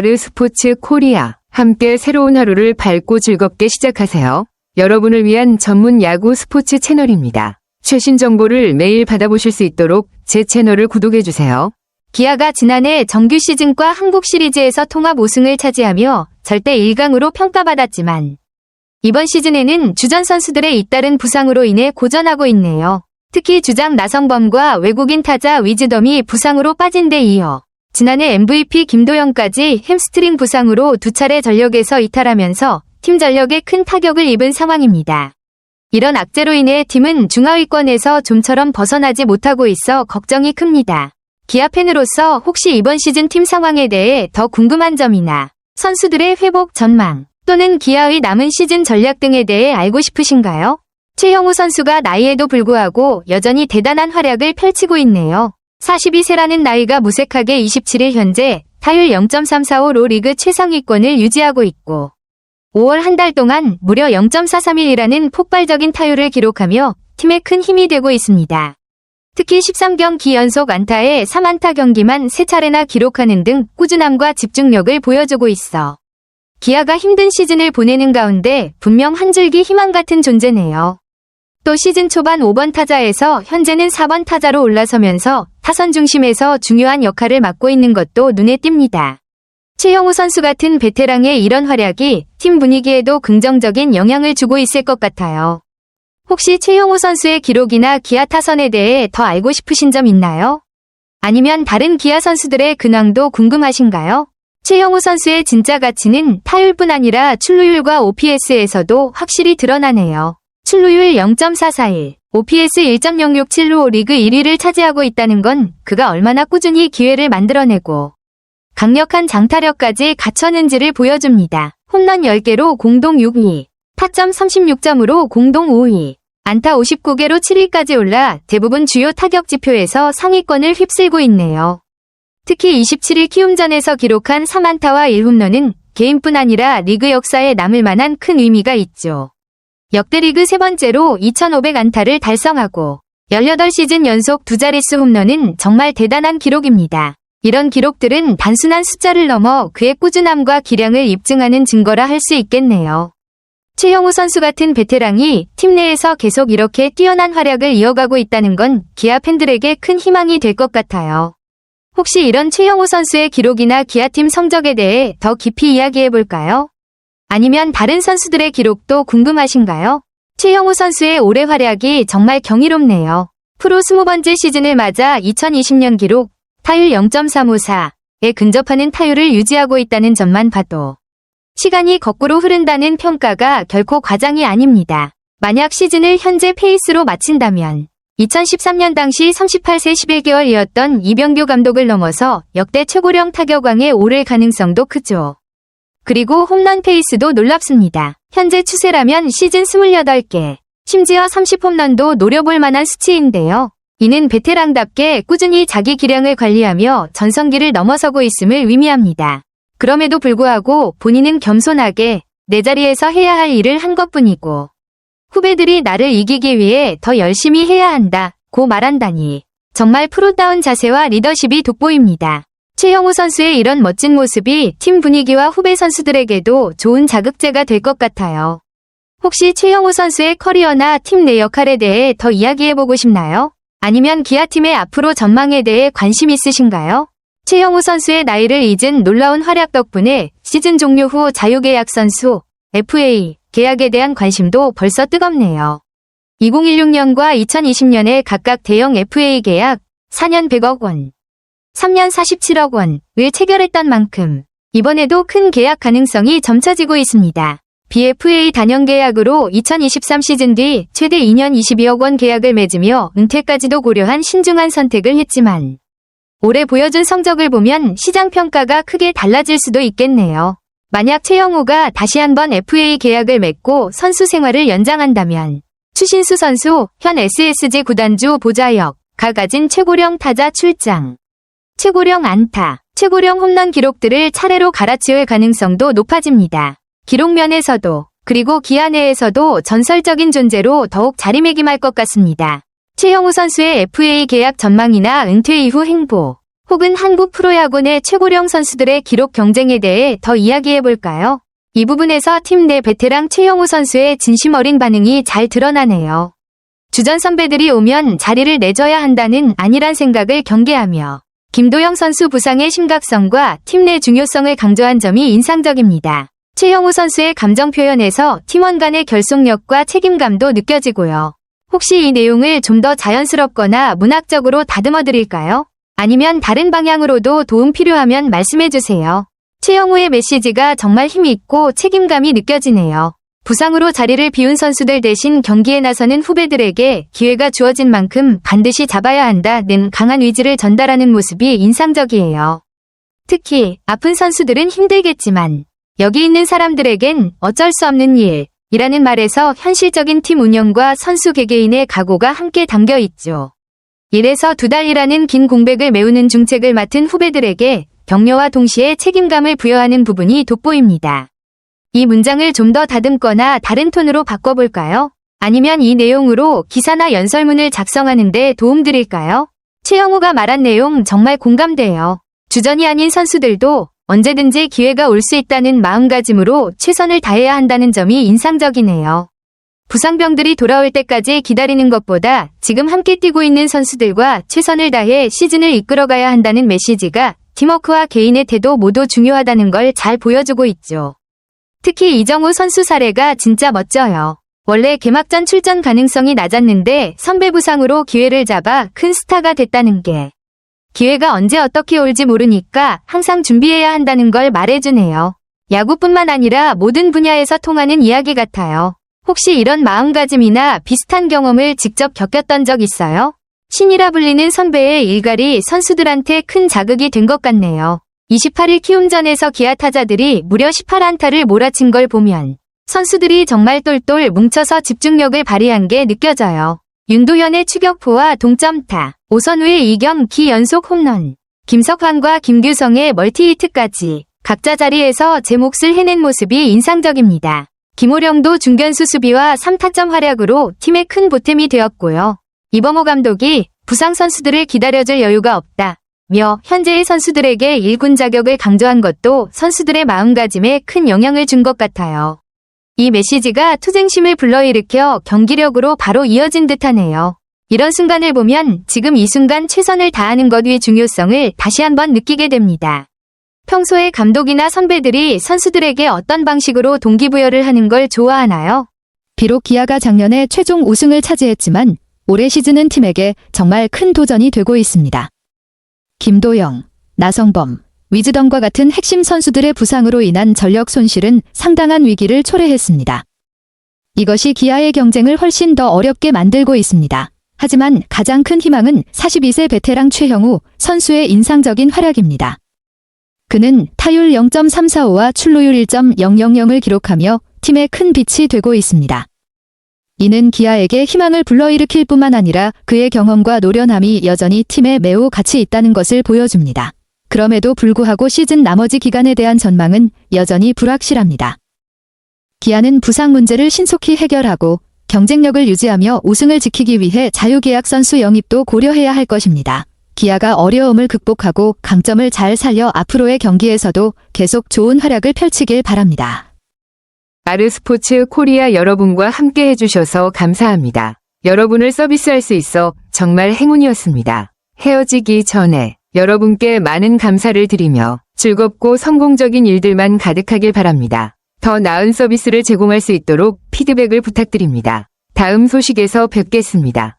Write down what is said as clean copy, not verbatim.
아르스포츠 코리아. 함께 새로운 하루를 밝고 즐겁게 시작하세요. 여러분을 위한 전문 야구 스포츠 채널입니다. 최신 정보를 매일 받아보실 수 있도록 제 채널을 구독해주세요. 기아가 지난해 정규 시즌과 한국 시리즈에서 통합 우승을 차지하며 절대 1강으로 평가받았지만 이번 시즌에는 주전 선수들의 잇따른 부상으로 인해 고전하고 있네요. 특히 주장 나성범과 외국인 타자 위즈덤이 부상으로 빠진 데 이어 지난해 MVP 김도영까지 햄스트링 부상으로 두 차례 전력에서 이탈하면서 팀 전력에 큰 타격을 입은 상황입니다. 이런 악재로 인해 팀은 중하위권에서 좀처럼 벗어나지 못하고 있어 걱정이 큽니다. 기아 팬으로서 혹시 이번 시즌 팀 상황에 대해 더 궁금한 점이나 선수들의 회복 전망 또는 기아의 남은 시즌 전략 등에 대해 알고 싶으신가요? 최형우 선수가 나이에도 불구하고 여전히 대단한 활약을 펼치고 있네요. 42세라는 나이가 무색하게 27일 현재 타율 0.345로 리그 최상위권을 유지하고 있고 5월 한 달 동안 무려 0.431이라는 폭발적인 타율을 기록하며 팀에 큰 힘이 되고 있습니다. 특히 13경기 연속 안타에 3안타 경기만 3차례나 기록하는 등 꾸준함과 집중력을 보여주고 있어 기아가 힘든 시즌을 보내는 가운데 분명 한 줄기 희망 같은 존재네요. 또 시즌 초반 5번 타자에서 현재는 4번 타자로 올라서면서 타선 중심에서 중요한 역할을 맡고 있는 것도 눈에 띕니다. 최형우 선수 같은 베테랑의 이런 활약이 팀 분위기에도 긍정적인 영향을 주고 있을 것 같아요. 혹시 최형우 선수의 기록이나 기아 타선에 대해 더 알고 싶으신 점 있나요? 아니면 다른 기아 선수들의 근황도 궁금하신가요? 최형우 선수의 진짜 가치는 타율뿐 아니라 출루율과 OPS에서도 확실히 드러나네요. 출루율 0.441, OPS 1.067로 리그 1위를 차지하고 있다는 건 그가 얼마나 꾸준히 기회를 만들어내고 강력한 장타력까지 갖췄는지를 보여줍니다. 홈런 10개로 공동 6위, 타점 36점으로 공동 5위, 안타 59개로 7위까지 올라 대부분 주요 타격 지표에서 상위권을 휩쓸고 있네요. 특히 27일 키움전에서 기록한 3안타와 1홈런은 개인뿐 아니라 리그 역사에 남을 만한 큰 의미가 있죠. 역대 리그 세 번째로 2,500안타를 달성하고 18시즌 연속 두 자릿수 홈런은 정말 대단한 기록입니다. 이런 기록들은 단순한 숫자를 넘어 그의 꾸준함과 기량을 입증하는 증거라 할 수 있겠네요. 최형우 선수 같은 베테랑이 팀 내에서 계속 이렇게 뛰어난 활약을 이어가고 있다는 건 기아 팬들에게 큰 희망이 될 것 같아요. 혹시 이런 최형우 선수의 기록이나 기아팀 성적에 대해 더 깊이 이야기해볼까요? 아니면 다른 선수들의 기록도 궁금하신가요? 최형우 선수의 올해 활약이 정말 경이롭네요. 프로 20번째 시즌을 맞아 2020년 기록 타율 0.354에 근접하는 타율을 유지하고 있다는 점만 봐도 시간이 거꾸로 흐른다는 평가가 결코 과장이 아닙니다. 만약 시즌을 현재 페이스로 마친다면 2013년 당시 38세 11개월이었던 이병규 감독을 넘어서 역대 최고령 타격왕에 오를 가능성도 크죠. 그리고 홈런 페이스도 놀랍습니다. 현재 추세라면 시즌 28개, 심지어 30홈런도 노려볼 만한 수치인데요. 이는 베테랑답게 꾸준히 자기 기량을 관리하며 전성기를 넘어서고 있음을 의미합니다. 그럼에도 불구하고 본인은 겸손하게 내 자리에서 해야 할 일을 한 것뿐이고 후배들이 나를 이기기 위해 더 열심히 해야 한다고 말한다니 정말 프로다운 자세와 리더십이 돋보입니다. 최형우 선수의 이런 멋진 모습이 팀 분위기와 후배 선수들에게도 좋은 자극제가 될 것 같아요. 혹시 최형우 선수의 커리어나 팀 내 역할에 대해 더 이야기해보고 싶나요? 아니면 기아팀의 앞으로 전망에 대해 관심 있으신가요? 최형우 선수의 나이를 잊은 놀라운 활약 덕분에 시즌 종료 후 자유계약 선수, FA, 계약에 대한 관심도 벌써 뜨겁네요. 2016년과 2020년에 각각 대형 FA 계약 4년 100억 원, 3년 47억 원을 체결했던 만큼 이번에도 큰 계약 가능성이 점쳐지고 있습니다. BFA 단연 계약으로 2023 시즌 뒤 최대 2년 22억 원 계약을 맺으며 은퇴까지도 고려한 신중한 선택을 했지만 올해 보여준 성적을 보면 시장 평가가 크게 달라질 수도 있겠네요. 만약 최형우가 다시 한번 FA 계약을 맺고 선수 생활을 연장한다면 추신수 선수 현 SSG 구단주 보자역가 가진 최고령 타자 출장, 최고령 안타, 최고령 홈런 기록들을 차례로 갈아치울 가능성도 높아집니다. 기록 면에서도 그리고 기아 내에서도 전설적인 존재로 더욱 자리매김할 것 같습니다. 최형우 선수의 FA 계약 전망이나 은퇴 이후 행보, 혹은 한국 프로야구 내 최고령 선수들의 기록 경쟁에 대해 더 이야기해볼까요? 이 부분에서 팀 내 베테랑 최영우 선수의 진심 어린 반응이 잘 드러나네요. 주전 선배들이 오면 자리를 내줘야 한다는 안일한 생각을 경계하며 김도영 선수 부상의 심각성과 팀 내 중요성을 강조한 점이 인상적입니다. 최영우 선수의 감정 표현에서 팀원 간의 결속력과 책임감도 느껴지고요. 혹시 이 내용을 좀 더 자연스럽거나 문학적으로 다듬어 드릴까요? 아니면 다른 방향으로도 도움 필요하면 말씀해 주세요. 최영우의 메시지가 정말 힘이 있고 책임감이 느껴지네요. 부상으로 자리를 비운 선수들 대신 경기에 나서는 후배들에게 기회가 주어진 만큼 반드시 잡아야 한다는 강한 의지를 전달하는 모습이 인상적이에요. 특히 아픈 선수들은 힘들겠지만 여기 있는 사람들에겐 어쩔 수 없는 일이라는 말에서 현실적인 팀 운영과 선수 개개인의 각오가 함께 담겨 있죠. 1에서 2달이라는 긴 공백을 메우는 중책을 맡은 후배들에게 격려와 동시에 책임감을 부여하는 부분이 돋보입니다. 이 문장을 좀 더 다듬거나 다른 톤으로 바꿔볼까요? 아니면 이 내용으로 기사나 연설문을 작성하는 데 도움드릴까요? 최영우가 말한 내용 정말 공감돼요. 주전이 아닌 선수들도 언제든지 기회가 올 수 있다는 마음가짐으로 최선을 다해야 한다는 점이 인상적이네요. 부상병들이 돌아올 때까지 기다리는 것보다 지금 함께 뛰고 있는 선수들과 최선을 다해 시즌을 이끌어가야 한다는 메시지가 팀워크와 개인의 태도 모두 중요하다는 걸 잘 보여주고 있죠. 특히 이정우 선수 사례가 진짜 멋져요. 원래 개막전 출전 가능성이 낮았는데 선배 부상으로 기회를 잡아 큰 스타가 됐다는 게 기회가 언제 어떻게 올지 모르니까 항상 준비해야 한다는 걸 말해주네요. 야구뿐만 아니라 모든 분야에서 통하는 이야기 같아요. 혹시 이런 마음가짐이나 비슷한 경험을 직접 겪었던 적 있어요? 신이라 불리는 선배의 일갈이 선수들한테 큰 자극이 된 것 같네요. 28일 키움전에서 기아 타자들이 무려 18안타를 몰아친 걸 보면 선수들이 정말 똘똘 뭉쳐서 집중력을 발휘한 게 느껴져요. 윤도현의 추격포와 동점타, 오선우의 2경기 연속 홈런, 김석환과 김규성의 멀티히트까지 각자 자리에서 제 몫을 해낸 모습이 인상적입니다. 김호령도 중견수 수비와 3타점 활약으로 팀에 큰 보탬이 되었고요. 이범호 감독이 부상 선수들을 기다려줄 여유가 없다며 현재의 선수들에게 1군 자격을 강조한 것도 선수들의 마음가짐에 큰 영향을 준 것 같아요. 이 메시지가 투쟁심을 불러일으켜 경기력으로 바로 이어진 듯하네요. 이런 순간을 보면 지금 이 순간 최선을 다하는 것의 중요성을 다시 한번 느끼게 됩니다. 평소에 감독이나 선배들이 선수들에게 어떤 방식으로 동기부여를 하는 걸 좋아하나요? 비록 기아가 작년에 최종 우승을 차지했지만 올해 시즌은 팀에게 정말 큰 도전이 되고 있습니다. 김도영, 나성범, 위즈덤과 같은 핵심 선수들의 부상으로 인한 전력 손실은 상당한 위기를 초래했습니다. 이것이 기아의 경쟁을 훨씬 더 어렵게 만들고 있습니다. 하지만 가장 큰 희망은 42세 베테랑 최형우 선수의 인상적인 활약입니다. 그는 타율 0.345와 출루율 1.000을 기록하며 팀에 큰 빛이 되고 있습니다. 이는 기아에게 희망을 불러일으킬 뿐만 아니라 그의 경험과 노련함이 여전히 팀에 매우 가치 있다는 것을 보여줍니다. 그럼에도 불구하고 시즌 나머지 기간에 대한 전망은 여전히 불확실합니다. 기아는 부상 문제를 신속히 해결하고 경쟁력을 유지하며 우승을 지키기 위해 자유계약 선수 영입도 고려해야 할 것입니다. 기아가 어려움을 극복하고 강점을 잘 살려 앞으로의 경기에서도 계속 좋은 활약을 펼치길 바랍니다. 아르스포츠 코리아 여러분과 함께 해주셔서 감사합니다. 여러분을 서비스할 수 있어 정말 행운이었습니다. 헤어지기 전에 여러분께 많은 감사를 드리며 즐겁고 성공적인 일들만 가득하길 바랍니다. 더 나은 서비스를 제공할 수 있도록 피드백을 부탁드립니다. 다음 소식에서 뵙겠습니다.